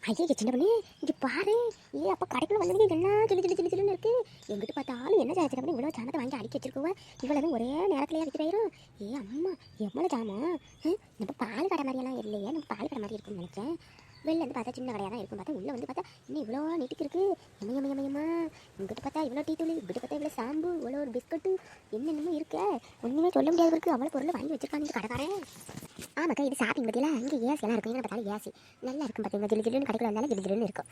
ஐயோ சின்ன பண்ணி இங்கே பாரு. அப்போ கடைக்குள்ள வந்தது எல்லாம் சில்லு இருக்கு. எங்கிட்ட பார்த்தாலும் என்ன சின்ன பண்ணி இவ்வளோ ஜாமத்தை வாங்கி அடிக்க வச்சிருக்கோவா? இவ்வளவு ஒரே நேரத்துலயே விற்கிறாயிரும். அம்மா எவ்வளோ ஜாமான். நம்ம பால் கடை மாதிரியெல்லாம் இல்லையே, நம்ம பால் கடை மாதிரி இருக்குன்னு நினைச்சேன். வெளில வந்து பார்த்தா சின்ன கடையாக தான் இருக்கும். பார்த்தா உள்ளே வந்து பார்த்தா இன்னும் இவ்வளோ நீட்டுக்கு இருக்குது. எம்மையம்மா இங்கிட்ட பார்த்தா இவ்வளோ டீ தூள், இங்கிட்ட பார்த்தா இவ்வளோ சாம்பு, இவ்வளோ ஒரு பிஸ்கட்டு என்னென்னமோ இருக்க. ஒன்றுமே சொல்ல முடியாது இருக்குது. அவ்வளோ பொருள் வாங்கி வச்சிருக்காங்க இந்த கடைக்காரன். ஆமாக்கா இது ஷாப்பிங் பற்றியில இங்கே ஏசி எல்லாம் இருக்கும். எங்கே பார்த்தாலும் ஏசி நல்லா இருக்கும். பார்த்தீங்கன்னா ஜில்லு ஜில்லுன்னு கடைக்குள்ள இருந்தாலும் ஜில்லு ஜில்லுன்னு இருக்கும்.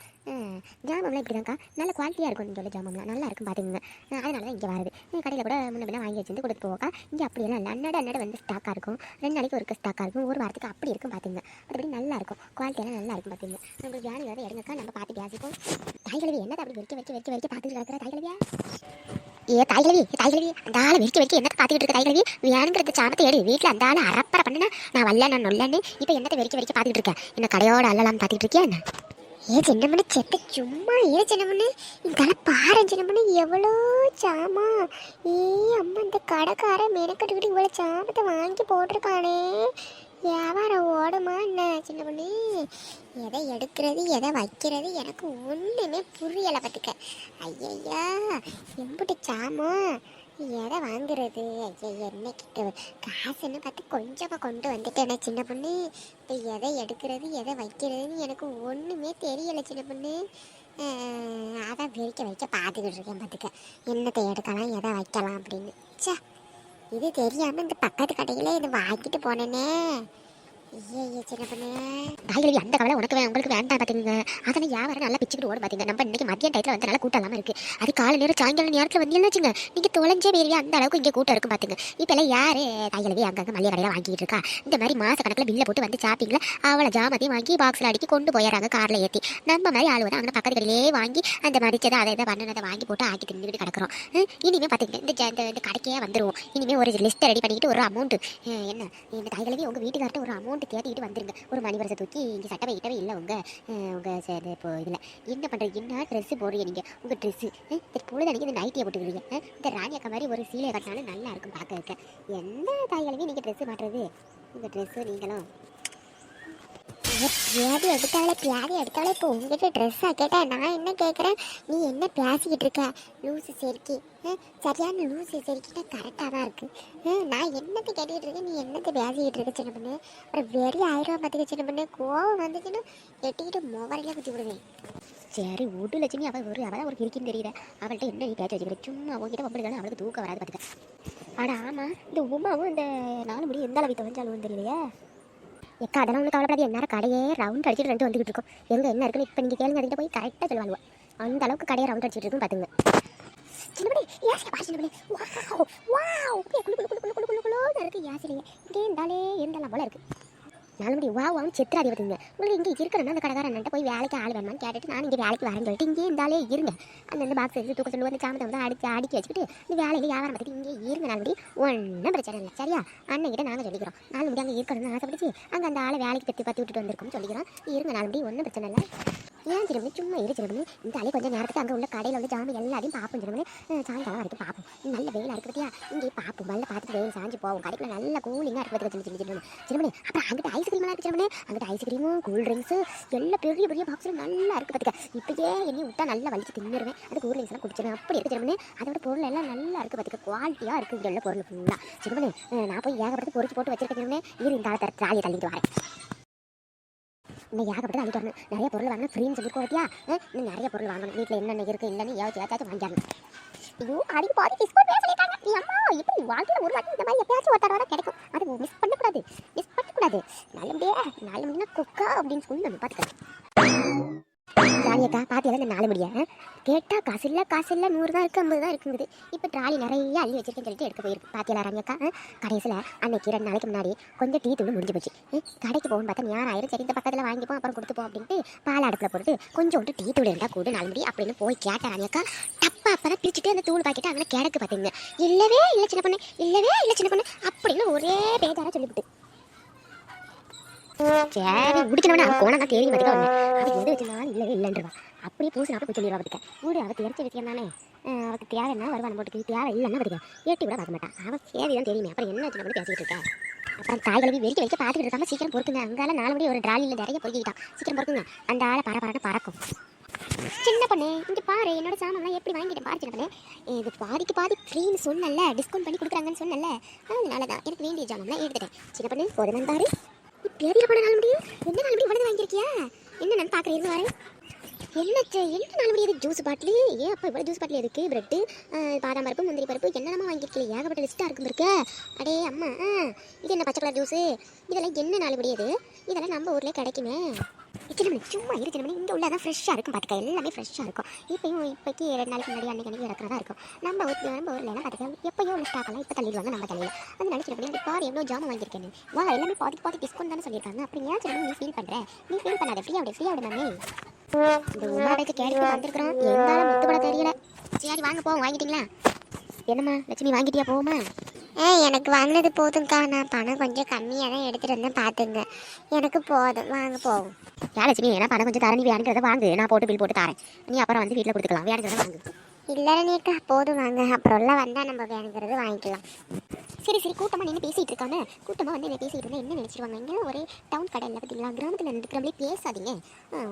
ஜாமம்லாம் இப்படி தான்க்கா நல்ல குவாலிட்டியாக இருக்கும். இங்கே உள்ள ஜாமம்லாம் நல்லா இருக்கும் பார்த்துங்க. அதனால தான் இங்கே வருது. கடையில் கூட முன்ன பின்ன வாங்கி வச்சுருந்து கொடுத்து போவாக்கா. இங்கே அப்படியெல்லாம் இல்லை. அன்னடை வந்து ஸ்டாக்காக இருக்கும். 2 நாளைக்கு ஒரு ஸ்டாக்காக இருக்கும். ஒரு வாரத்துக்கு அப்படி இருக்கும் பார்த்துங்க. அப்படி நல்லா இருக்கும். குவாலிட்டியெல்லாம் நல்லா இருக்கும் பார்த்துங்க. உங்களுக்கு வேணும் வேறு எடுங்கக்கா, நம்ம பார்த்து பேசிப்போம். தாய்கிழவி என்னது அப்படி வெறிக்க பார்த்துட்டு கிடக்கிற தாய்கிழவியா? தாய்கிழவி அந்த ஆளை வெறிக்க என்ன பார்த்துக்கிட்டு இருக்க தாய்கிழவி? வேணுங்கிறது சாமத்தை எடு. வீட்டில் அந்த ஆளை அரப்பரை பண்ணேன்னா நான் வரல நான் நொல்லன்னு இப்போ என்னத்தை வெறிக்க பார்த்துக்கிட்டு இருக்கேன். என்ன கடையோட அல்லலாம் பார்த்துக்கிட்டு இருக்கியா என்ன? சின்ன பண்ணு செத்த சும்மா சின்ன பண்ணு இந்த பாரு சின்ன பண்ணு எவ்வளோ சாமா. அம்மா இந்த கடைக்காரன் மெனக்கட்டுக்கிட்டு இவ்வளோ சாமத்தை வாங்கி போட்டிருக்கானே. வியாபாரம் ஓடுமா என்ன சின்ன பண்ணு? எதை எடுக்கிறது எதை வைக்கிறது எனக்கு ஒன்றுமே புரியலை பார்த்துக்க. ஐயா எம்பிட்டு சாமா எதை வாங்குறது? ஐயா என்னைக்கு காசுன்னு பார்த்து கொஞ்சமாக கொண்டு வந்துட்டேனே சின்ன பொண்ணு. இப்போ எதை எடுக்கிறது எதை வைக்கிறதுன்னு எனக்கு ஒன்றுமே தெரியலை சின்ன பொண்ணு. அதான் வைக்க பார்த்துக்கிட்டு இருக்கேன் பார்த்துக்க. என்னத்தை எடுக்கலாம் எதை வைக்கலாம் அப்படின்னு. சே இது தெரியாமல் இந்த பக்கத்து கடையில இது வாங்கிட்டு போனேனே. சின்ன பண்ணு காய்கறி அந்த கவலை உனக்கு உங்களுக்கு வேண்டாம் பார்த்துங்க. அதனால் வியாபாரம் நல்லா பிச்சுக்கிட்டு ஓடும் பார்த்துங்க. நம்ம இன்னைக்கு மதியம் டயத்தில் வந்து நல்லா கூட்டம் இல்லாமல் இருக்குது. அது காலை நேரம் சாயங்கால நேரத்தில் வந்தீங்கன்னு வச்சுங்க நீங்கள் தொலைஞ்சே போயிருவியா. அந்த அளவுக்கு இங்கே கூட்டம் இருக்கும் பார்த்துங்க. இப்போல்லாம் யார் காய்கறி அங்கங்கே மளிகை கடையில் வாங்கிட்டு இருக்கா? இந்த மாதிரி மாத கணக்கில் பில்லை போட்டு வந்து ஷாப்பிங்கில் அவளை ஜாமத்தையும் வாங்கி பாக்ஸில் அடிக்கி கொண்டு போயிடறாங்க காரில் ஏற்றி. நம்ம மாதிரி ஆள் வந்து அங்கே பக்கத்து கடையிலே வாங்கி அந்த மடிச்சதை அதை இதை பண்ணதை வாங்கி போட்டு ஆக்கி தின்னுக்கிட்டு கிடக்கிறோம். இனிமேல் பார்த்துக்கிட்டு இந்த கடைக்கே வந்துடுவோம். இனிமேல் ஒரு லிஸ்ட்டை ரெடி பண்ணிக்கிட்டு ஒரு அமௌண்ட்டு என்ன இந்த காய்கறி உங்கள் வீட்டுக்கார்ட்ட ஒரு அமௌண்ட் தேடிக்கிட்டு வந்துருங்க. ஒரு மணி வருஷம் தூக்கி இங்கே சட்டை வைக்கவே இல்லை உங்கள் இப்போ இதில் என்ன பண்ணுறது? என்ன ட்ரெஸ்ஸு போடுறீங்க நீங்கள்? உங்கள் ட்ரெஸ்ஸு பொழுது அன்றைக்கி இந்த நைட்டியை போட்டுக்கிறீங்க. இந்த ராணியக்கா மாதிரி ஒரு சீலையை கட்டினாலும் நல்லா இருக்கும் பார்க்க இருக்க. என்ன தாய்களுமே நீங்கள் ட்ரெஸ்ஸு மாட்டுறது? உங்கள் ட்ரெஸ்ஸு நீங்களும் பியாதி எடுத்தாலே இப்போ உங்ககிட்ட ட்ரெஸ்ஸாக கேட்டால் நான் என்ன கேட்குறேன்? நீ என்ன பேசிக்கிட்டு இருக்க? லூஸு சரிக்கி சரியான லூஸு சரிக்கிட்ட கரெக்டாக தான் இருக்குது. நான் என்னத்தை கேட்டுக்கிட்டு இருக்கேன், நீ என்னத்தை பேசிக்கிட்டு இருக்க சின்ன பண்ணு? அப்புறம் வெறி 1000 பார்த்துக்க சின்ன பண்ணு. கோவம் வந்துச்சுன்னா எட்டிக்கிட்டு மொபைலையாக குத்தி விடுவேன். சரி விடு லட்சுமி. அவள் ஒரு கிரிக்கின்னு தெரியல. அவள்கிட்ட என்ன நீ பேச்ச வச்சுக்கிற? சும்மா உங்ககிட்ட பம்பளுக்கான அவளுக்கு தூக்கம் வராது பார்த்துக்க. ஆடா ஆமாம் இந்த உமாவும் இந்த 4 முடி எந்த அளவுக்கு தொலைஞ்சாலும் தெரியலையே. எக்கா அதெல்லாம் ஒன்று கவலைப்படாது. என்ன கடையே ரவுண்ட் அடிச்சுட்டு ரெண்டு வந்துக்கிட்டு இருக்கோம். எங்கே என்ன இருக்குன்னு இப்போ நீங்கள் கேளுங்க. அதுக்கிட்ட போய் கரெக்டாக சொல்லுவாங்க. அந்த அளவுக்கு கடையை ரவுண்ட் அடிச்சுட்டு இருக்கும் பார்த்துங்க. சின்னபடி ஏசியா பாரு சின்னபடி. இருக்கு ஏசிலேயே இங்கே இருந்தாலும் போல இருக்குது. 4 முடி வாவும் செத்துறாதி பார்த்துங்க. உங்களுக்கு இங்கே இருக்கணும்னா அந்த கடைக்காரன்ட்ட போய் வேலைக்கு ஆள் வேணுமான்னு கேட்டுட்டு நான் இங்கே வேலைக்கு வரேன்னு சொல்லிட்டு இங்கே இருந்தாலே இருங்க. அந்த பாக்ஸ் எடுத்து தூக்க சொல்லி வந்து சாமத்தை வந்து அடுக்கி வச்சுக்கிட்டு இந்த வேலையில் வியாபாரம் பார்த்துட்டு இங்கே இருங்க. 4 முடி ஒன்றும் பிரச்சனை இல்லை சரியா? அண்ணன்கிட்ட நாங்கள் சொல்லிக்கிறோம். 4 முடி அங்கே இருக்கணும்னு ஆசைப்பட்டுச்சு. அங்கே அந்த ஆளை வேலைக்கு பற்றி விட்டுட்டு வந்திருக்கோம்னு சொல்லிக்கிறோம். இருங்க 4 முடி ஒன்றும் பிரச்சனை இல்லை. ஏன் சின்னமணி சும்மா சின்னமணி இந்த ஆளே கொஞ்சம் நேரத்துக்கு அங்கே உள்ள கடையில் வந்து ஜாமி எல்லாத்தையும் பார்ப்போம் சின்னமணி. சாயங்காலம் வரைக்கும் பார்ப்போம். நல்ல வெயிலாக இருக்கிறதியா இங்கே பார்ப்போம். வெள்ள பார்த்துட்டு வெயில் சாஞ்சு போவோம். கடைக்குள்ள நல்ல கூலிங்காக இருக்கிறதுக்கு சின்னமணி. அப்புறம் அங்கிட்ட ஐஸ்கிரீம்லாம் இருக்குது சின்னமணி. அங்கிட்ட ஐஸ்கிரீமும் கூல் ட்ரிங்க்ஸு எல்லாம் பெரிய பாக்ஸில் நல்லா இருக்குது பார்த்துக்க. இப்போயே என்னையும் விட்டா நல்லா வலிச்சு தின்னுருவேன். அது கூல் ட்ரிங்க்ஸ் எல்லாம் குடிச்சிருவேன். அப்படி இருக்குது சின்னமணி. அதோட பொருள் எல்லாம் நல்லா இருக்குது பார்த்துக்க. குவாலிட்டியாக இருக்குது இங்கே உள்ள பொருள் ஃபுல்லாக சின்னமணி. நான் போய் ஏகப்பட்டு பொறிச்சு போட்டு வச்சிருக்கேன் சின்னமணி. இந்த ஆளை ட்ராலியை தள்ளிட்டு வரேன். இன்னும் ஏகப்பட்டு அள்ளிட்டு வரணும். நிறைய பொருள் வாங்கணும். ஃப்ரீன்னு சொல்லி போட்டியா? இன்னும் நிறைய பொருள் வாங்கணும். வீட்டில் என்னென்ன இருக்குது இல்லைன்னு ஏதாச்சும் வாங்கிடணும். ஐயோ அதுக்கு பாதி டிஸ்கவுண்ட் சொல்லிட்டாங்க. அம்மா இப்படி வாழ்க்கையில் ஒரு வாட்டி இந்த மாதிரி எப்பயாச்சும் ஒரு தடவை கிடைக்கும். அது மிஸ் பண்ணக்கூடாது. நல்லபடியா கொக்கா அப்படின்னு சொல்லி நம்ம பார்த்துக்கலாம். ராணியக்கா பாத்தியால இந்த 4 முடியா கேட்டா காசு இல்லை 100 தான் இருக்குது 50 தான் இருக்குது. இப்போ ட்ராலி நிறைய அள்ளி வச்சிருக்கேன்னு சொல்லிட்டு எடுக்க போயிருக்கு. பாத்தியால ராணியக்கா கடைசியில் அன்னைக்கு 2 நாளைக்கு முன்னாடி கொஞ்சம் டீ தூள் முடிஞ்சு போச்சு. கடைக்கு போகும் பார்த்தா ஞாயிறு சரி இந்த பக்கத்தில் வாங்கிப்போம் அப்புறம் கொடுத்துப்போம் அப்படின்ட்டு பால் அடுப்பில் போட்டு கொஞ்சோண்டு டீ தூள் இருந்தால் கூட 4 முடி அப்படின்னு போய் கேட்டேன். ராணியக்கா டப்பா அப்பதான் பிரிச்சுட்டு அந்த தூள் பாக்கெட்டு அங்கே கிடக்கு பார்த்தீங்க. இல்லவே இல்லை சின்ன பொண்ணு அப்படின்னு ஒரே பேஜாரா சொல்லிவிட்டு சரி முடிக்கணும்னா போனா தான் கேள்வி பார்த்துக்க ஒன்று. அது எது வச்சிருந்தாலும் இல்லவே இல்லைன்றவா அப்படியே பூசு அப்படி சொல்லிடுவா பார்த்துக்க. வீடு அவள் தெரிஞ்ச விஷயம் தானே. அவளுக்கு தேவைன்னா வருவான் போட்டுக்கு தேவை இல்லைன்னா பார்த்துக்க. ஏட்டி கூட பார்க்க மாட்டான். அவள் சேவை தான் தெரியுமே. அப்புறம் என்ன சின்ன பண்ணி பேசிக்கிட்டு இருக்கா? அப்புறம் காய்கறி வெறிக்க வெறிக்க பார்த்துட்டு இருக்காம சீக்கிரம் பொறுக்குங்க. அங்கால 4 மணி ஒரு டிராலியில் நிறைய பொறுக்கிட்டான். சீக்கிரம் பொறுக்குங்க. அந்த ஆளை பறக்கும். சின்ன பண்ணு இங்கே பாரு, என்னோட சாமான்லாம் எப்படி வாங்கிட்டேன் பாரு. சின்ன பண்ணு, இது பாதிக்கு பாதி ஃப்ரீன்னு சொன்னல, டிஸ்கவுண்ட் பண்ணி கொடுக்குறாங்கன்னு சொன்னல, அதனால தான் எனக்கு வேண்டிய ஜாமான்லாம் எடுத்துட்டேன். சின்ன பண்ணு போதும் பாரு. பெரிய பண்ண நாள் முடியும் என்ன நாள் முடியும் இவ்வளவு வாங்கியிருக்கியா? என்ன நான் பார்க்குறேன் இருந்து வரேன். என்ன நாள் முடியாது ஜூஸ் பாட்டில். ஏன் அப்போ இவ்வளோ ஜூஸ் பாட்டில் இருக்குது? பிரெட்டு, பாதாம் பருப்பு, முந்திரி பருப்பு, என்னென்னமா வாங்கியிருக்கல, ஏகப்பட்ட லிஸ்ட்டாக இருக்கும் இருக்கு. அடே அம்மா, இது என்ன பச்சை கலர் ஜூஸு? இதெல்லாம் என்ன நாள் முடியாது? இதெல்லாம் நம்ம ஊர்லேயே கிடைக்குமே. சின்ன சும்மா இரு சின்ன, இங்கே உள்ளதான் ஃப்ரெஷ்ஷாக இருக்கும் பார்த்துக்க, எல்லாமே ஃப்ரெஷ்ஷாக இருக்கும். இப்போக்கி 2 நாளைக்கு முன்னாடி அன்னைக்கு இறக்குறதா இருக்கும். நம்ம ஊர்லாம் பார்த்துக்க எப்போயோ உள்ள ஸ்டாக்கெல்லாம் இப்போ தள்ளிடுவாங்க நம்ம தலையில். அதனால சின்ன பண்ணி பாரு எவ்வளோ ஜாமான் வாங்கியிருக்கேன்னு. வா, எல்லாமே பாதி டிஸ்கவுண்ட் தானே சொல்லியிருக்காங்க. அப்படி ஏன் சின்ன நீ ஃபீல் பண்ணுற? நீ ஃபீல் பண்ணாத, ஃப்ரீயாக மேமே. இந்த உமாடைக்கு கேட்டுட்டு வந்திருக்கிறோம், எந்தாலும் முத்துப்பட தெரியல. சரி வாங்க போவோம். வாங்கிட்டீங்களா? என்னம்மா லட்சுமி வாங்கிட்டியா? போவோமா? எனக்கு வாங்கினது போதும்க்கா. நான் பணம் கொஞ்சம் கம்மியாக தான் எடுத்துகிட்டு வந்தேன் பார்த்துங்க. எனக்கு போதும், வாங்க போவோம். லட்சுமி ஏன்னா பணம் கொஞ்சம் தர, நீ வேணுங்கிறத வாங்கு, நான் போட்டு பில் போட்டு தரேன். நீ அப்புறம் வந்து வீட்டில் கொடுத்துக்கலாம். வேணுங்கிறத வாங்கு. இல்லை நீக்கா போதும் வாங்க, அப்புறம்லாம் வந்தால் நம்ம வேணுங்கிறது வாங்கிக்கலாம். சரி கூட்டமாக நின்று பேசிகிட்டு இருக்காங்க. கூட்டமாக வந்து என்ன பேசிகிட்டு இருந்தால் என்ன நினச்சிருவாங்க? இங்கே ஒரே டவுன் கடை இல்லை பார்த்தீங்களா? கிராமத்தில் இருக்கிறவங்களே பேசாதீங்க.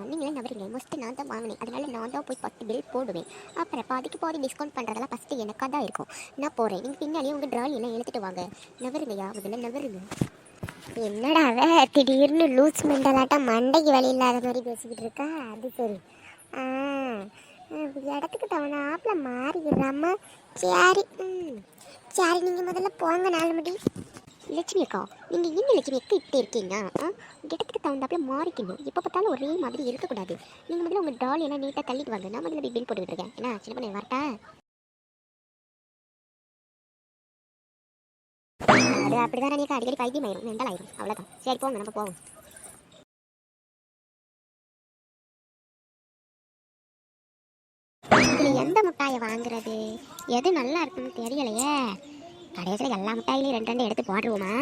நீங்களே நவரீங்க. மோஸ்ட்டு நான் தான் வாங்கினேன், அதனால நான் தான் போய் 10 பில் போடுவேன். அப்புறம் பாதி டிஸ்கவுண்ட் பண்ணுறதெல்லாம் ஃபஸ்ட்டு எனக்காக தான் இருக்கும். நான் போகிறேன், நீங்கள் பின்னாலேயே உங்கள் ட்ராலி எல்லாம் எழுத்துட்டு வாங்க. நவருங்கய்யா, முதல்ல நவருங்க. என்னடாவே திடீர்னு லூஸ் மெண்டலாட்டம் மண்டைக்கு வழி இல்லாத மாதிரி பேசிக்கிட்டு இருக்கா? அது சரி. இடத்துக்கு தவணை ஆப்பில் மாறிடுறாம்மா. சரி நீங்கள் முதல்ல போங்க. 4 மணி. லட்சுமி அக்கா, நீங்கள் என்ன லட்சுமி அக்கா இப்படி இருக்கீங்க? இடத்துக்கு தகுந்தாப்புல மாறிக்கணும். எப்போ பார்த்தாலும் ஒரே மாதிரி இருக்கக்கூடாது. நீங்கள் முதல்ல உங்கள் டால் எல்லாம் நீட்டாக தள்ளிட்டு வாங்க. நான் முதல்ல பில் போட்டுக்கிட்டு இருக்கேன். என்ன சின்ன பண்ண வரட்டா? அது அப்படிதான் நீக்கா அடிக்கடி பைத்தியம் ஆயிரும், மெண்டல் ஆயிரும், அவ்வளோதான். சரி போங்க, நம்ம போவோம். இதில் எந்த முட்டாயை வாங்குறது, எது நல்லா இருக்குன்னு தெரியலையே. கடைசியில் எல்லா முட்டாயிலையும் 2 எடுத்து போடுருவோமா?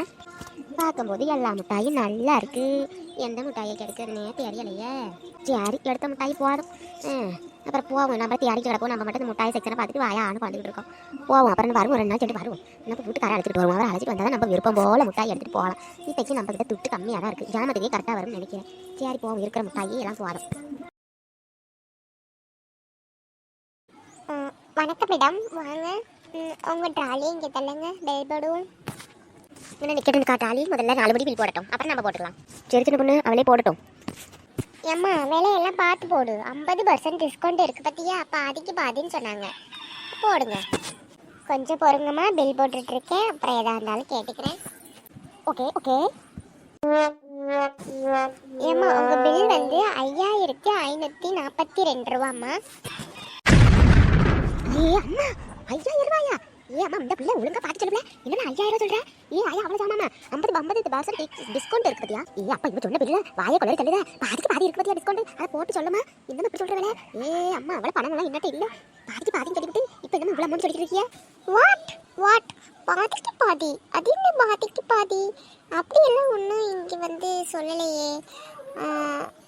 பார்க்கும்போது எல்லா முட்டாயும் நல்லா இருக்கு, எந்த முட்டாயை கிடைக்கிறதுனே தெரியலையே. சரி எடுத்த முட்டாய் போதும். அப்புறம் போவோம், நம்ம தேடிக்கு கிடப்போம். நம்ம மட்டும் முட்டாய் செக்ஷனை பார்த்துட்டு வாயான்னு பார்த்துட்டு இருக்கோம். போவோம், அப்புறம் வருவோம், 2 நாள் சென்று வருவோம். நம்ம வீட்டுக்காரை அழைச்சிட்டு வருவோம். அவரை அழைச்சிட்டு வந்தால் நம்ம விருப்பம் போல முட்டாய் எடுத்துகிட்டு போகலாம். இப்போக்கி நம்ம கிட்ட துட்டு கம்மியாக தான் இருக்குது, ஜாமத்துக்கே கரெக்டாக வரும்னு நினைக்கிறேன். சரி போவோம், இருக்கிற முட்டாயி எல்லாம் போதும். வணக்கம் மேடம், வாங்க. உங்கள் ட்ராலி இங்கே தள்ளுங்க, பெல் போடுவோம். என்ன நிற்கிறதுக்கா? ட்ராலி முதல்ல 4 மணி பில் போடட்டும், அப்புறம் நம்ம போட்டுக்கலாம். சரி சின்ன பொண்ணு, அவளே போடட்டும். ஏம்மா விலையெல்லாம் பார்த்து போடு. 50% டிஸ்கவுண்ட் இருக்குது பார்த்தியா? பாதின்னு சொன்னாங்க. போடுங்க. கொஞ்சம் பொறுங்கம்மா, பில் போட்டுட்ருக்கேன். அப்புறம் எதாக இருந்தாலும் கேட்டுக்கிறேன். ஓகே. ஏம்மா உங்கள் பில் வந்து 5542 ரூபாம்மா. அம்மா 5000 ரூபாயா? அம்மா இந்த பிள்ளை ஒழுங்கா பார்த்து சொல்லுங்க. என்ன 5000 சொல்ற? ஐயா அவ்வளோ சாமாமா 50% டிஸ்கவுண்ட் இருக்கு பார்த்தியா? அப்பா இவன் சொன்ன பிள்ளை வாயை கொள்ளை தள்ளுத. பாதி இருக்கு பார்த்தியா டிஸ்கவுண்ட்? அதை போட்டு சொல்லுமா. என்ன இப்படி சொல்ற வேலை? அம்மா அவ்வளோ பணம்லாம் என்னட்ட இல்லை. பாதி சொல்லிவிட்டு இப்போ என்ன இவ்வளோ அமௌண்ட் சொல்லிட்டு இருக்கியா? வாட் பாதிக்கு பாதி? அது என்ன பாதிக்கு பாதி? அப்படியெல்லாம் ஒன்றும் இங்கே வந்து சொல்லலையே.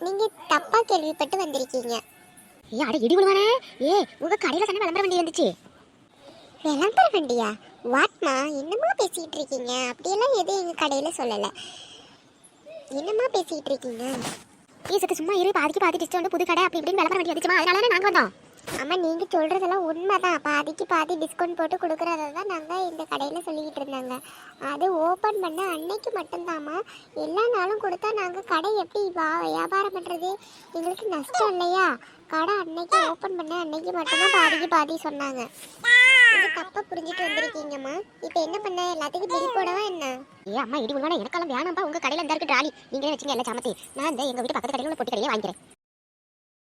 நீங்கள் தப்பாக கேள்விப்பட்டு வந்திருக்கீங்க. அட இடி விழுவானே. உங்க கடையில தானே விளம்பர வண்டி வந்துச்சு. விளம்பர வண்டியா? வாட்மா என்னமா பேசிட்டு இருக்கீங்க? அப்படியெல்லாம் எதுவும் எங்க கடையில சொல்லல. என்னமா பேசிட்டு இருக்கீங்க? சத்து சும்மா இரு. பாதி டிஸ்கவுண்ட், புது கடை அப்படி இப்படின்னு விளம்பர வண்டி வந்துச்சுமா, அதனால நாங்க வந்தோம். ஆமா நீங்க சொல்றதெல்லாம் உண்மைதான். பாதி டிஸ்கவுண்ட் போட்டு கொடுக்கறத தான் நாங்க இந்த கடையில சொல்லிக்கிட்டு இருந்தாங்க. அது ஓபன் பண்ண அன்னைக்கு மட்டும்தாம்மா. எல்லா நாளும் கொடுத்தா நாங்க கடை எப்படி வியாபாரம் பண்றது? எங்களுக்கு நஷ்டம் இல்லையா? கடை அன்னைக்கு ஓபன் பண்ண அன்னைக்கு மட்டும்தான் பாதி சொன்னாங்க. இது தப்பா புரிஞ்சுட்டு வந்திருக்கீங்கம்மா. இப்போ என்ன பண்ண? எல்லாத்துக்கும் பில் போடவா என்ன? அம்மா இடி உண்மையான எனக்கெல்லாம் வேணாம்ப்பா. உங்க கடையில இந்த இருக்கு ட்ராலி, நீங்களே வச்சுங்க எல்லா சாமத்தி. நான் இந்த எங்க வீட்டு பக்கத்து கடையில் உள்ள பொட்டி கடையே வாங்கிக்கிறேன்.